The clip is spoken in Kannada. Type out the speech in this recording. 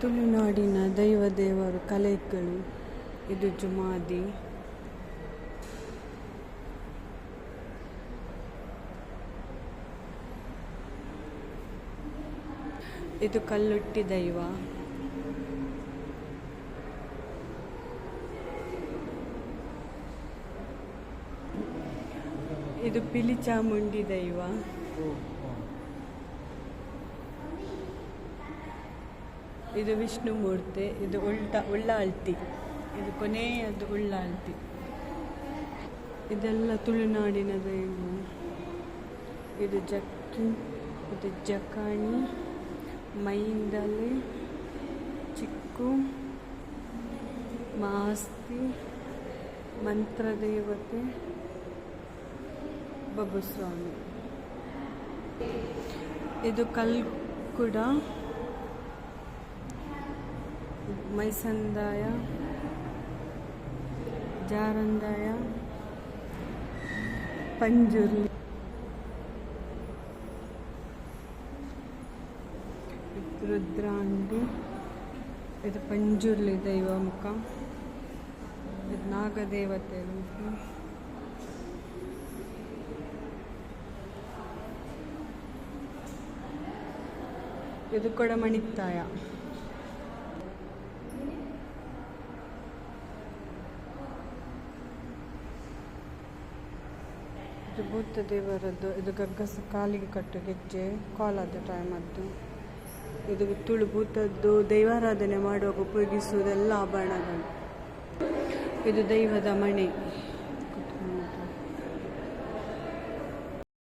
ತುಳುನಾಡಿನ ದೇವರು ಕಲೆಗಳು. ಇದು ಜುಮಾದಿ. ಇದು ಕಲ್ಲುಟ್ಟಿ ದೈವ. ಇದು ಪಿಲಿ ಚಾಮುಂಡಿ ದೈವ. ಇದು ವಿಷ್ಣು ಮೂರ್ತಿ. ಇದು ಉಳ್ಳಾಲ್ತಿ. ಇದು ಕೊನೆಯದು ಉಳ್ಳಾಲ್ತಿ. ಇದೆಲ್ಲ ತುಳುನಾಡಿನ ದೈವ. ಇದು ಜಕ್ಕಿ, ಇದು ಜಕಾಣಿ, ಮೈಂದಲೆ, ಚಿಕ್ಕು, ಮಾಸ್ತಿ, ಮಂತ್ರದೇವತೆ, ಬಬುಸ್ವಾಮಿ. ಇದು ಕಲ್ಕುಡ, ಮೈಸಂದಾಯ, ಜಾರಂದಾಯ, ಪಂಜುರ್ಲಿ. ರುದ್ರಾಂಡಿ. ಇದು ಪಂಜುರ್ಲಿ ದೈವ ಮುಖ. ಇದು ನಾಗದೇವತೆ ಮುಖ. ಇದು ಕೊಡಮಣಿತ್ತಾಯ. ಇದು ಭೂತ ದೇವರದ್ದು. ಇದು ಗಗ್ಗಸ ಕಾಲಿಗೆ ಕಟ್ಟು ಗೆಜ್ಜೆ, ಕೋಲಾದ ಟೈಮದ್ದು. ಇದು ತುಳು ಭೂತದ್ದು ದೈವಾರಾಧನೆ ಮಾಡುವಾಗ ಉಪಯೋಗಿಸುವುದೆಲ್ಲ ಆಭರಣಗಳು. ಇದು ದೈವದ ಮಣೆ.